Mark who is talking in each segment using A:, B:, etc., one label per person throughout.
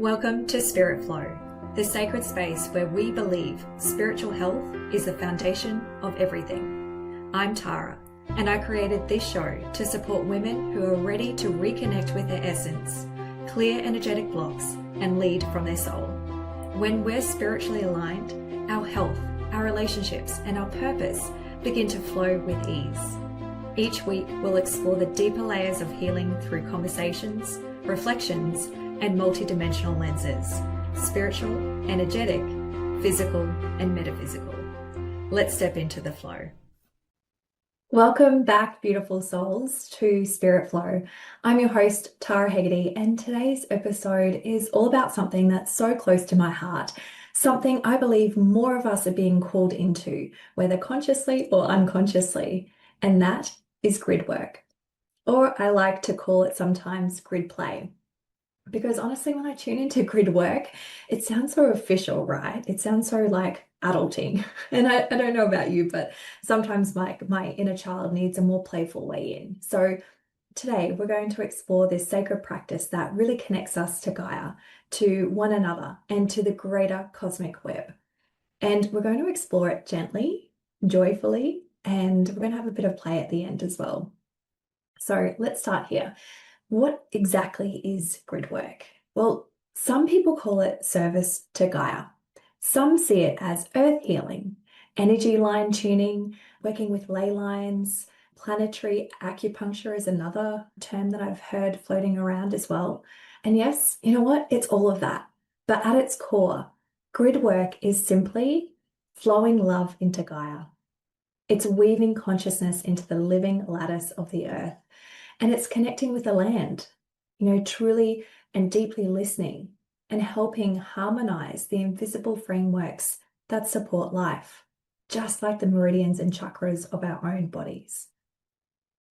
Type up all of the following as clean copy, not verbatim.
A: Welcome to Spirit Flow, the sacred space where we believe spiritual health is the foundation of everything. I'm Tara, and I created this show to support women who are ready to reconnect with their essence, clear energetic blocks, and lead from their soul. When we're spiritually aligned, our health, our relationships, and our purpose begin to flow with ease. Each week, we'll explore the deeper layers of healing through conversations, reflections, and multidimensional lenses: spiritual, energetic, physical, and metaphysical. Let's step into the flow. Welcome back, beautiful souls, to Spirit Flow. I'm your host, Tara Hegarty, and today's episode is all about something that's so close to my heart, something I believe more of us are being called into, whether consciously or unconsciously, and that is grid work. Or I like to call it sometimes grid play. Because honestly, when I tune into grid work, it sounds so official, right? It sounds so like adulting. And I don't know about you, but sometimes my inner child needs a more playful way in. So today we're going to explore this sacred practice that really connects us to Gaia, to one another, and to the greater cosmic web. And we're going to explore it gently, joyfully, and we're going to have a bit of play at the end as well. So let's start here. What exactly is grid work? Well, some people call it service to Gaia. Some see it as earth healing, energy line tuning, working with ley lines. Planetary acupuncture is another term that I've heard floating around as well. And yes, you know what? It's all of that. But at its core, grid work is simply flowing love into Gaia. It's weaving consciousness into the living lattice of the earth. And it's connecting with the land, truly and deeply listening and helping harmonize the invisible frameworks that support life, just like the meridians and chakras of our own bodies.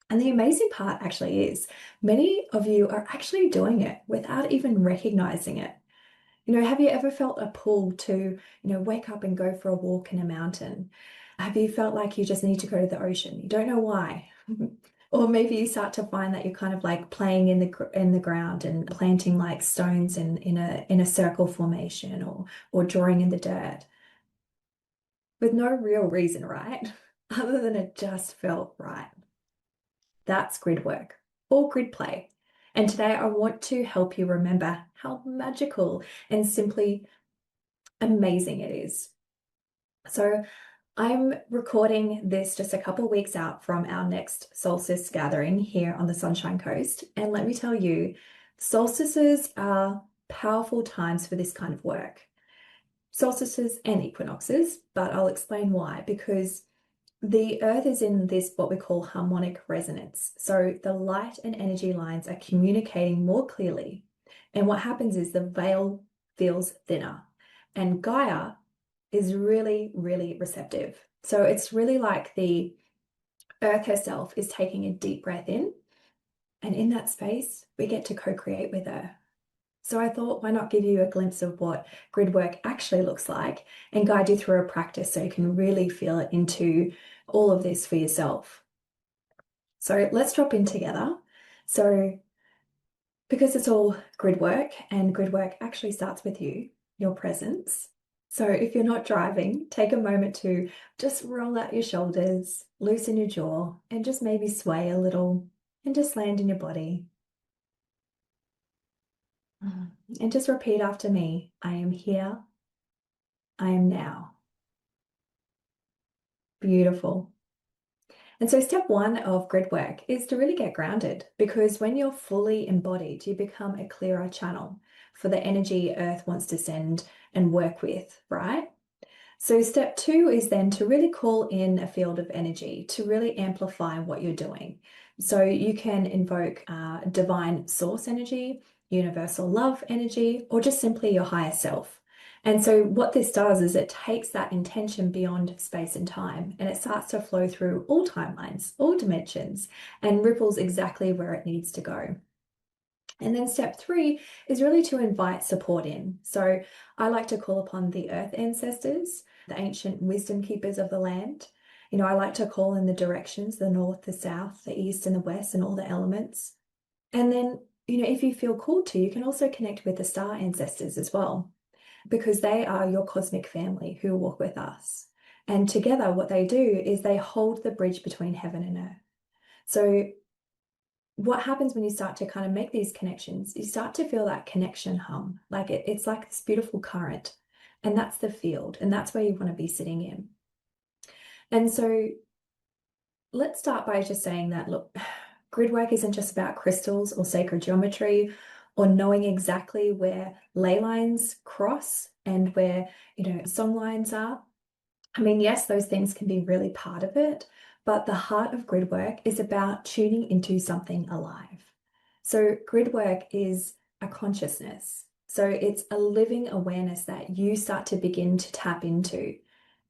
A: And the amazing part actually is many of you are actually doing it without even recognizing it. Have you ever felt a pull to, wake up and go for a walk in a mountain? Have you felt like you just need to go to the ocean? You don't know why. Or maybe you start to find that you're kind of like playing in the ground and planting like stones in a circle formation or drawing in the dirt with no real reason, right? Other than it just felt right. That's grid work or grid play. And today I want to help you remember how magical and simply amazing it is. So I'm recording this just a couple of weeks out from our next solstice gathering here on the Sunshine Coast. And let me tell you, solstices are powerful times for this kind of work. Solstices and equinoxes, but I'll explain why. Because the earth is in this, what we call harmonic resonance. So the light and energy lines are communicating more clearly. And what happens is the veil feels thinner. And Gaia is really, really receptive. So it's really like the earth herself is taking a deep breath in. And in that space, we get to co-create with her. So I thought, why not give you a glimpse of what grid work actually looks like and guide you through a practice so you can really feel it into all of this for yourself. So let's drop in together. So because it's all grid work, and grid work actually starts with you, your presence. So if you're not driving, take a moment to just roll out your shoulders, loosen your jaw, and just maybe sway a little and just land in your body. And just repeat after me. I am here. I am now. Beautiful. And so step one of grid work is to really get grounded, because when you're fully embodied, you become a clearer channel for the energy Earth wants to send and work with, right? So step two is then to really call in a field of energy to really amplify what you're doing. So you can invoke divine source energy, universal love energy, or just simply your higher self. And so what this does is it takes that intention beyond space and time, and it starts to flow through all timelines, all dimensions, and ripples exactly where it needs to go. And then step three is really to invite support in. So I like to call upon the earth ancestors, the ancient wisdom keepers of the land. I like to call in the directions, the north, the south, the east, and the west, and all the elements. And then if you feel called to, you can also connect with the star ancestors as well, because they are your cosmic family who walk with us. And together, what they do is they hold the bridge between heaven and earth. So what happens when you start to kind of make these connections, you start to feel that connection hum. Like it's like this beautiful current. And that's the field. And that's where you want to be sitting in. And so let's start by just saying that, look, grid work isn't just about crystals or sacred geometry or knowing exactly where ley lines cross and where, song lines are. I mean, yes, those things can be really part of it, but the heart of grid work is about tuning into something alive. So grid work is a consciousness. So it's a living awareness that you start to begin to tap into,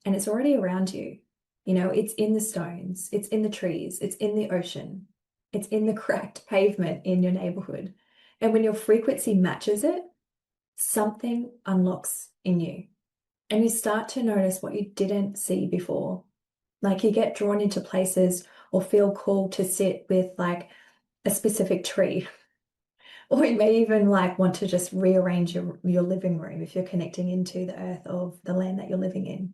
A: and it's already around you. It's in the stones, it's in the trees, it's in the ocean, it's in the cracked pavement in your neighborhood. And when your frequency matches it, something unlocks in you. And you start to notice what you didn't see before. Like you get drawn into places or feel called to sit with like a specific tree. Or you may even like want to just rearrange your living room if you're connecting into the earth of the land that you're living in.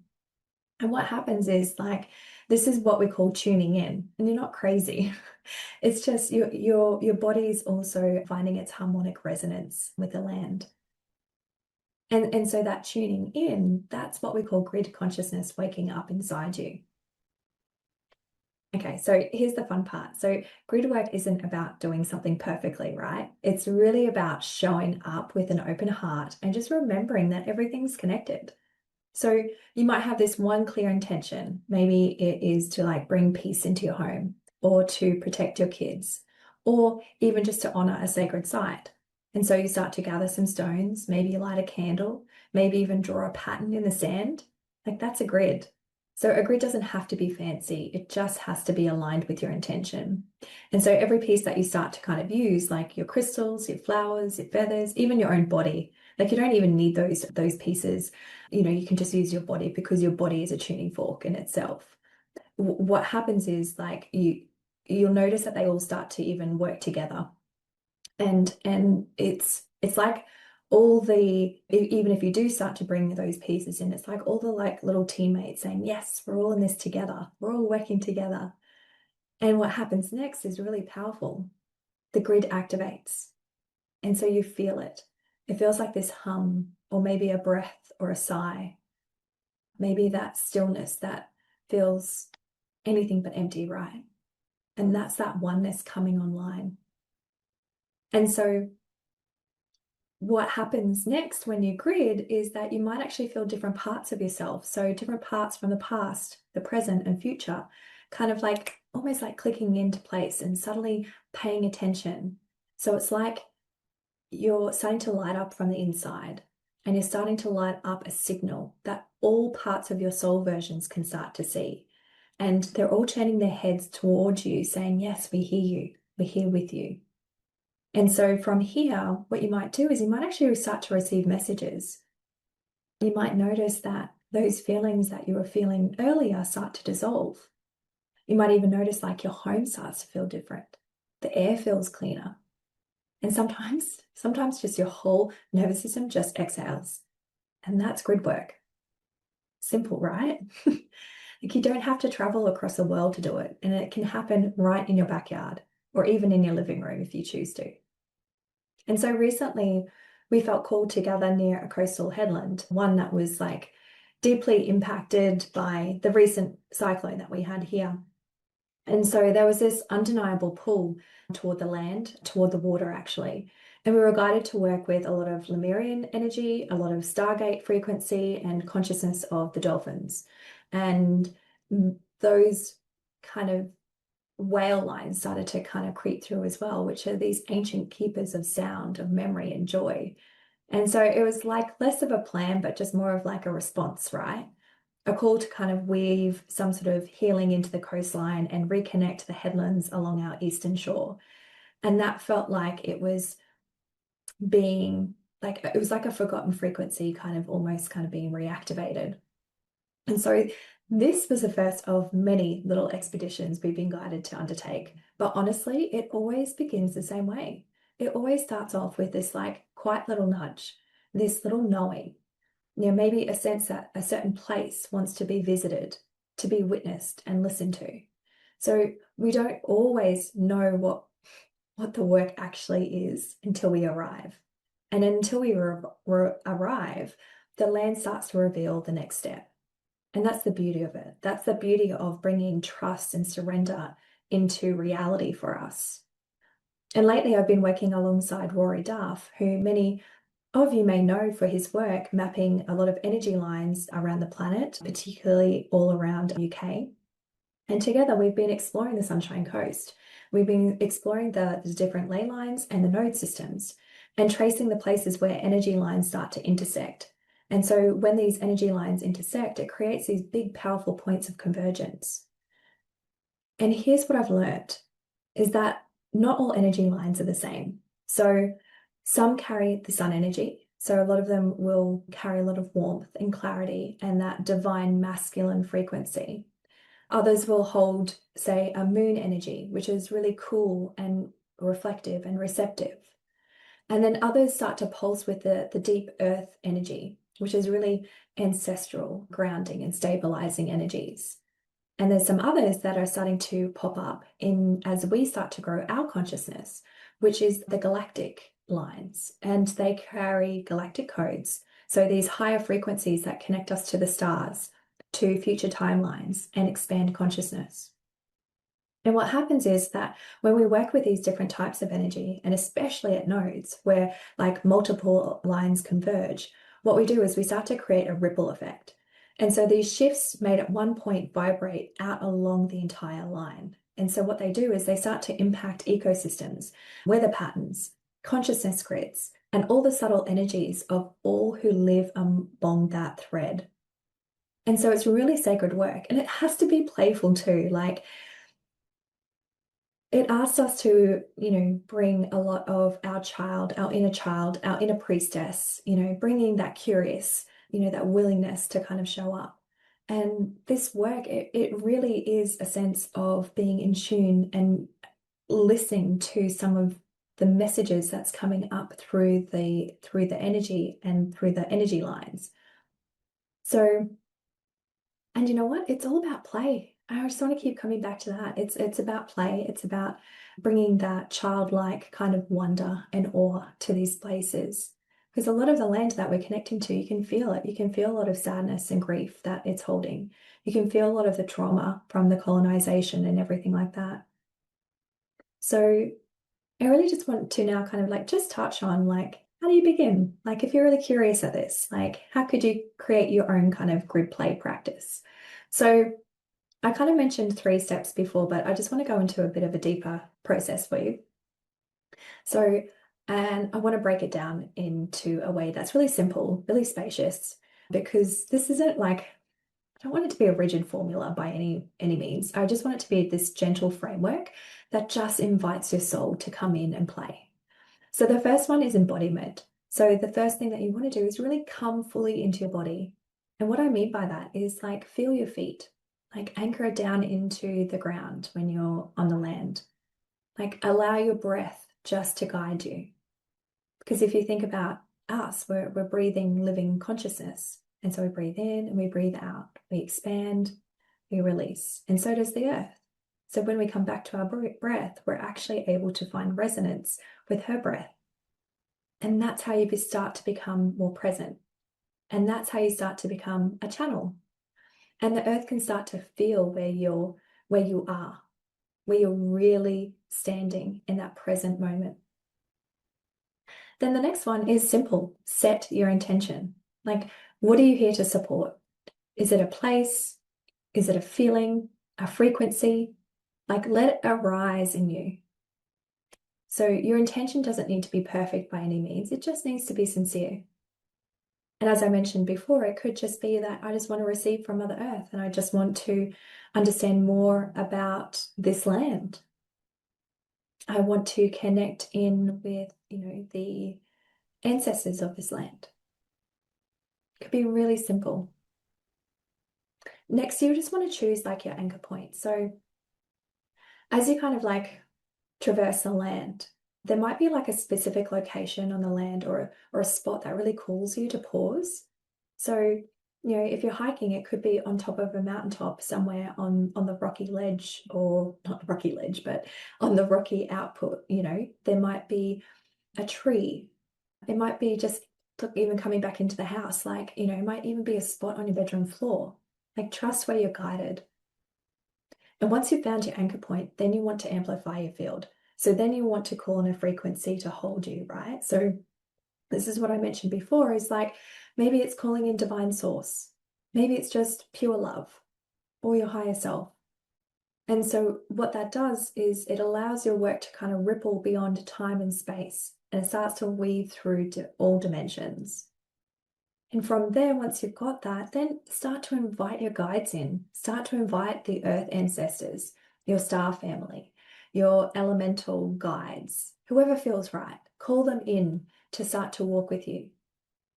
A: And what happens is like this is what we call tuning in, and you're not crazy. It's just your body is also finding its harmonic resonance with the land. And so that tuning in, that's what we call grid consciousness waking up inside you. Okay, so here's the fun part. So grid work isn't about doing something perfectly, right? It's really about showing up with an open heart and just remembering that everything's connected. So you might have this one clear intention. Maybe it is to like bring peace into your home or to protect your kids or even just to honor a sacred site. And so you start to gather some stones, maybe you light a candle, maybe even draw a pattern in the sand. Like that's a grid. So a grid doesn't have to be fancy. It just has to be aligned with your intention. And so every piece that you start to kind of use, like your crystals, your flowers, your feathers, even your own body, like you don't even need those pieces. You can just use your body because your body is a tuning fork in itself. What happens is like you'll notice that they all start to even work together. And it's like all even if you do start to bring those pieces in, it's like all the like little teammates saying, yes, we're all in this together. We're all working together. And what happens next is really powerful. The grid activates. And so you feel it. It feels like this hum, or maybe a breath or a sigh. Maybe that stillness that feels anything but empty, right? And that's that oneness coming online. And so what happens next when you grid is that you might actually feel different parts of yourself. So different parts from the past, the present and future, kind of like almost like clicking into place and suddenly paying attention. So it's like you're starting to light up from the inside and you're starting to light up a signal that all parts of your soul versions can start to see. And they're all turning their heads towards you saying, yes, we hear you. We're here with you. And so from here, what you might do is you might actually start to receive messages. You might notice that those feelings that you were feeling earlier start to dissolve. You might even notice like your home starts to feel different. The air feels cleaner. And sometimes just your whole nervous system just exhales. And that's grid work. Simple, right? Like you don't have to travel across the world to do it. And it can happen right in your backyard or even in your living room if you choose to. And so recently we felt called to gather near a coastal headland, one that was like deeply impacted by the recent cyclone that we had here. And so there was this undeniable pull toward the land, toward the water actually. And we were guided to work with a lot of Lemurian energy, a lot of Stargate frequency and consciousness of the dolphins. And those kind of whale lines started to kind of creep through as well, which are these ancient keepers of sound, of memory and joy. And so it was like less of a plan, but just more of like a response, right? A call to kind of weave some sort of healing into the coastline and reconnect the headlands along our eastern shore. And that felt like it was like a forgotten frequency kind of almost kind of being reactivated. And so this was the first of many little expeditions we've been guided to undertake. But honestly, it always begins the same way. it always starts off with this like quiet little nudge, this little knowing, maybe a sense that a certain place wants to be visited, to be witnessed and listened to. So we don't always know what the work actually is until we arrive. And until we arrive, the land starts to reveal the next step. And that's the beauty of it. That's the beauty of bringing trust and surrender into reality for us. And lately I've been working alongside Rory Duff, who many of you may know for his work mapping a lot of energy lines around the planet, particularly all around the UK. And together we've been exploring the Sunshine Coast. We've been exploring the different ley lines and the node systems and tracing the places where energy lines start to intersect. And so when these energy lines intersect, it creates these big, powerful points of convergence. And here's what I've learned is that not all energy lines are the same. So some carry the sun energy. So a lot of them will carry a lot of warmth and clarity and that divine masculine frequency. Others will hold, say, a moon energy, which is really cool and reflective and receptive. And then others start to pulse with the deep earth energy, which is really ancestral, grounding and stabilizing energies. And there's some others that are starting to pop up in as we start to grow our consciousness, which is the galactic lines, and they carry galactic codes. So these higher frequencies that connect us to the stars, to future timelines and expand consciousness. And what happens is that when we work with these different types of energy, and especially at nodes where like multiple lines converge, what we do is we start to create a ripple effect. And so these shifts made at one point vibrate out along the entire line. And so what they do is they start to impact ecosystems, weather patterns, consciousness grids, and all the subtle energies of all who live along that thread. And so it's really sacred work, and it has to be playful too. Like it asks us to, bring a lot of our inner priestess, bringing that curious, that willingness to kind of show up. And this work, it really is a sense of being in tune and listening to some of the messages that's coming up through the energy and through the energy lines. So, and you know what? It's all about play. I just want to keep coming back to that. It's about play. It's about bringing that childlike kind of wonder and awe to these places. Because a lot of the land that we're connecting to, you can feel it. You can feel a lot of sadness and grief that it's holding. You can feel a lot of the trauma from the colonization and everything like that. So I really just want to now kind of like just touch on like, how do you begin? Like if you're really curious at this, like how could you create your own kind of grid play practice? So I kind of mentioned 3 steps before, but I just want to go into a bit of a deeper process for you. So, and I want to break it down into a way that's really simple, really spacious, because this isn't like, I don't want it to be a rigid formula by any means. I just want it to be this gentle framework that just invites your soul to come in and play. So the first one is embodiment. So the first thing that you want to do is really come fully into your body. And what I mean by that is like feel your feet, like anchor it down into the ground when you're on the land. Like allow your breath just to guide you. Because if you think about us, we're breathing living consciousness. And so we breathe in and we breathe out. We expand, we release. And so does the earth. So when we come back to our breath, we're actually able to find resonance with her breath. And that's how you start to become more present. And that's how you start to become a channel. And the earth can start to feel where you are, where you're really standing in that present moment. Then the next one is simple. Set your intention. Like, what are you here to support? Is it a place? Is it a feeling, a frequency? Like, let it arise in you. So your intention doesn't need to be perfect by any means. It just needs to be sincere. And as I mentioned before, it could just be that I just want to receive from Mother Earth and I just want to understand more about this land. I want to connect in with, the ancestors of this land. It could be really simple. Next, you just want to choose like your anchor point. So as you kind of like traverse the land, there might be like a specific location on the land or a spot that really calls you to pause. So, if you're hiking, it could be on top of a mountaintop somewhere on the rocky ledge, or not the rocky ledge, but on the rocky output. There might be a tree. It might be just even coming back into the house, like, it might even be a spot on your bedroom floor. Like, trust where you're guided. And once you've found your anchor point, then you want to amplify your field. So then you want to call on a frequency to hold you, right? So this is what I mentioned before, is like, maybe it's calling in divine source. Maybe it's just pure love or your higher self. And so what that does is it allows your work to kind of ripple beyond time and space, and it starts to weave through to all dimensions. And from there, once you've got that, then start to invite your guides in. Start to invite the earth ancestors, your star family, your elemental guides, whoever feels right. Call them in to start to walk with you,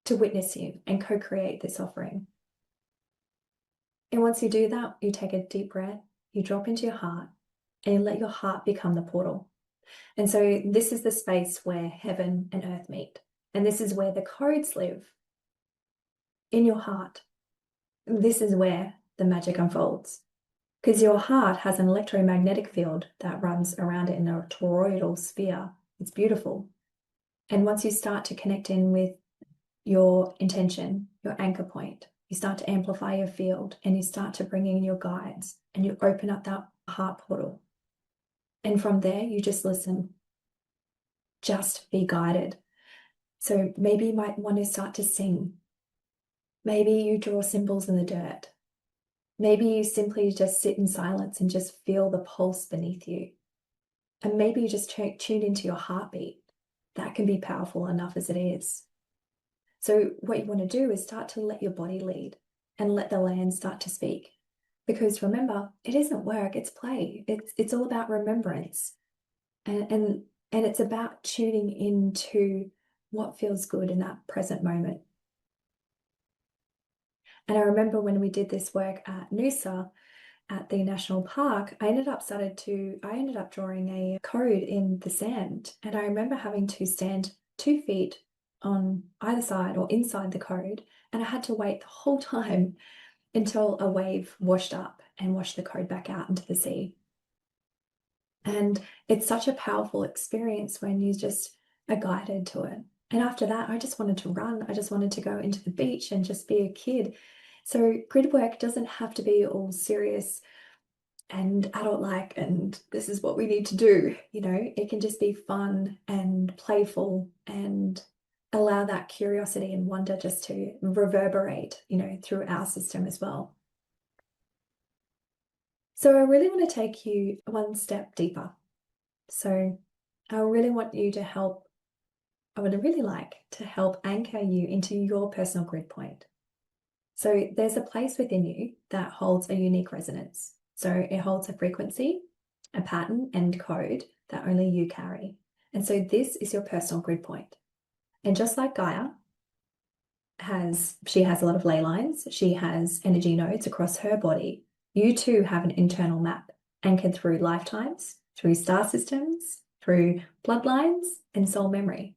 A: to witness you, and co-create this offering. And once you do that, you take a deep breath, you drop into your heart, and you let your heart become the portal. And so this is the space where heaven and earth meet. And this is where the codes live, in your heart. This is where the magic unfolds, because your heart has an electromagnetic field that runs around it in a toroidal sphere. It's beautiful. And once you start to connect in with your intention, your anchor point, you start to amplify your field, and you start to bring in your guides, and you open up that heart portal. And from there, you just listen. Just be guided. So maybe you might want to start to sing. Maybe you draw symbols in the dirt. Maybe you simply just sit in silence and just feel the pulse beneath you. And maybe you just tune into your heartbeat. That can be powerful enough as it is. So what you want to do is start to let your body lead and let the land start to speak. Because remember, it isn't work, it's play. It's all about remembrance. And it's about tuning into what feels good in that present moment. And I remember when we did this work at Noosa at the national park, I ended up drawing a code in the sand. And I remember having to stand 2 feet on either side or inside the code. And I had to wait the whole time until a wave washed up and washed the code back out into the sea. And it's such a powerful experience when you just are guided to it. And after that, I just wanted to run. I just wanted to go into the beach and just be a kid. So grid work doesn't have to be all serious and adult-like, and this is what we need to do. It can just be fun and playful and allow that curiosity and wonder just to reverberate, through our system as well. So I really want to take you one step deeper. So I really want you to help, I would really like to help anchor you into your personal grid point. So there's a place within you that holds a unique resonance. So it holds a frequency, a pattern, and code that only you carry. And so this is your personal grid point. And just like Gaia she has a lot of ley lines, she has energy nodes across her body, you too have an internal map anchored through lifetimes, through star systems, through bloodlines, and soul memory.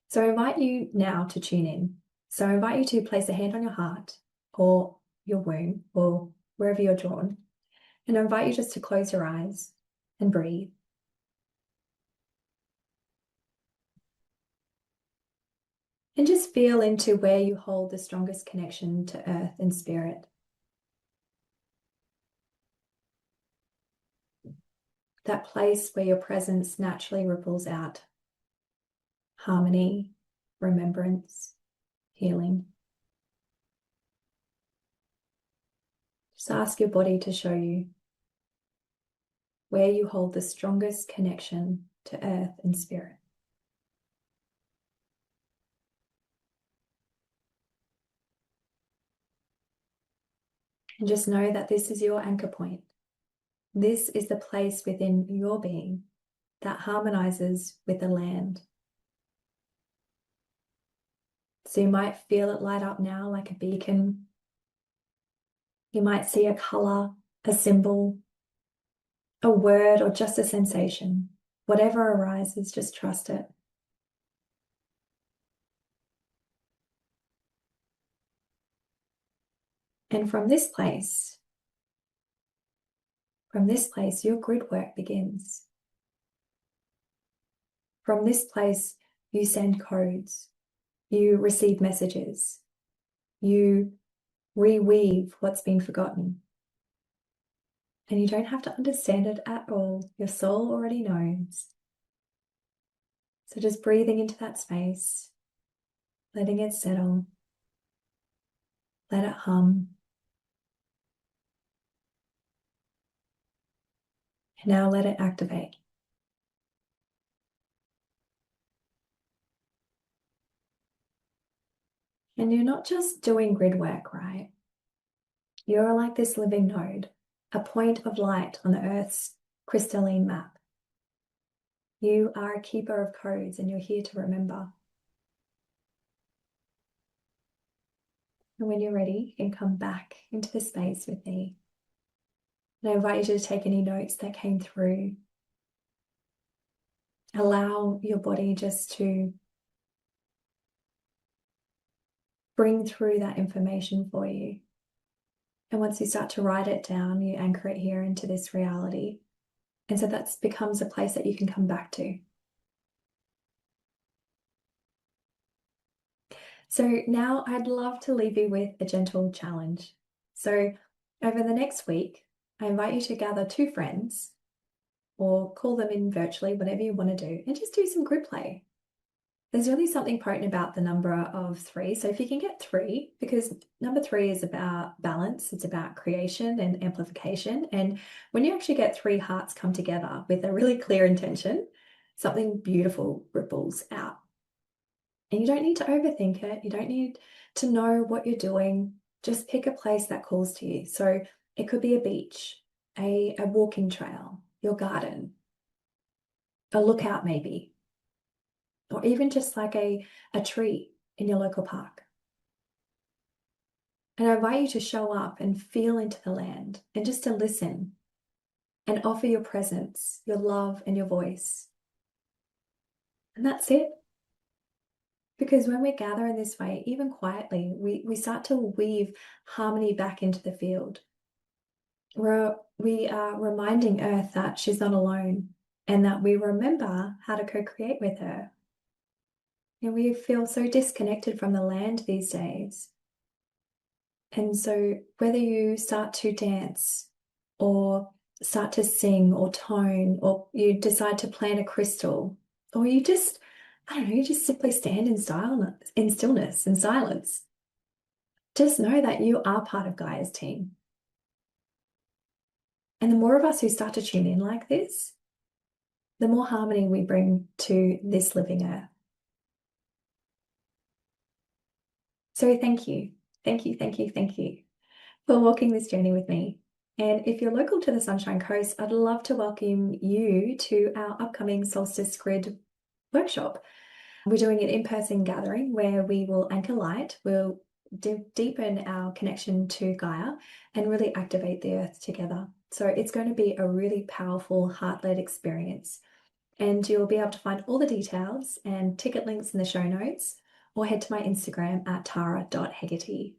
A: So I invite you now to tune in. So I invite you to place a hand on your heart or your womb or wherever you're drawn. And I invite you just to close your eyes and breathe. And just feel into where you hold the strongest connection to earth and spirit. That place where your presence naturally ripples out. Harmony, remembrance, healing. Just ask your body to show you where you hold the strongest connection to earth and spirit. And just know that this is your anchor point. This is the place within your being that harmonizes with the land. So you might feel it light up now like a beacon. You might see a color, a symbol, a word, or just a sensation. Whatever arises, just trust it. And from this place, your grid work begins. From this place, you send codes, you receive messages, you reweave what's been forgotten. And you don't have to understand it at all. Your soul already knows. So just breathing into that space, letting it settle, let it hum. And now let it activate. And you're not just doing grid work, right? You're like this living node, a point of light on the Earth's crystalline map. You are a keeper of codes and you're here to remember. And when you're ready, you can come back into the space with me. And I invite you to take any notes that came through. Allow your body just to bring through that information for you. And once you start to write it down, you anchor it here into this reality. And so that becomes a place that you can come back to. So now I'd love to leave you with a gentle challenge. So over the next week, I invite you to gather 2 friends or call them in virtually, whatever you want to do, and just do some grid play. There's really something potent about the number of 3. So if you can get 3, because number 3 is about balance, it's about creation and amplification. And when you actually get 3 hearts come together with a really clear intention, something beautiful ripples out. And you don't need to overthink it. You don't need to know what you're doing. Just pick a place that calls to you. So it could be a beach, a walking trail, your garden, a lookout maybe, or even just like a tree in your local park. And I invite you to show up and feel into the land and just to listen and offer your presence, your love, and your voice. And that's it. Because when we gather in this way, even quietly, we start to weave harmony back into the field. We are reminding Earth that she's not alone and that we remember how to co-create with her. And we feel so disconnected from the land these days. And so whether you start to dance or start to sing or tone, or you decide to plant a crystal, or you just, I don't know, you just simply stand in stillness and silence. Just know that you are part of Gaia's team. And the more of us who start to tune in like this, the more harmony we bring to this living earth. So thank you for walking this journey with me. And if you're local to the Sunshine Coast, I'd love to welcome you to our upcoming Solstice Grid workshop. We're doing an in-person gathering where we will anchor light, we'll deepen our connection to Gaia and really activate the earth together. So it's going to be a really powerful heart-led experience. And you'll be able to find all the details and ticket links in the show notes, or head to my Instagram at tara.hegarty.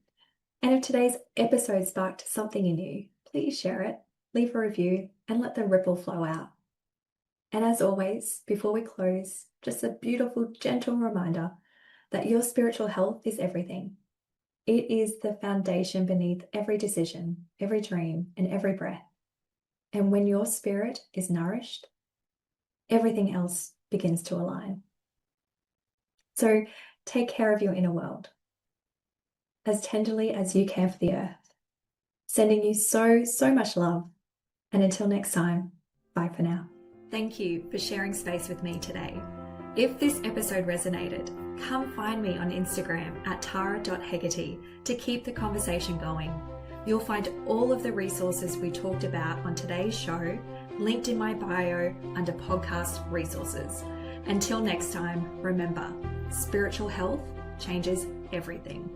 A: And if today's episode sparked something in you, please share it, leave a review, and let the ripple flow out. And as always, before we close, just a beautiful, gentle reminder that your spiritual health is everything. It is the foundation beneath every decision, every dream, and every breath. And when your spirit is nourished, everything else begins to align. So take care of your inner world as tenderly as you care for the earth. Sending you so much love. And until next time, bye for now. Thank you for sharing space with me today. If this episode resonated, come find me on Instagram at tara.hegarty to keep the conversation going. You'll find all of the resources we talked about on today's show linked in my bio under podcast resources. Until next time, remember, spiritual health changes everything.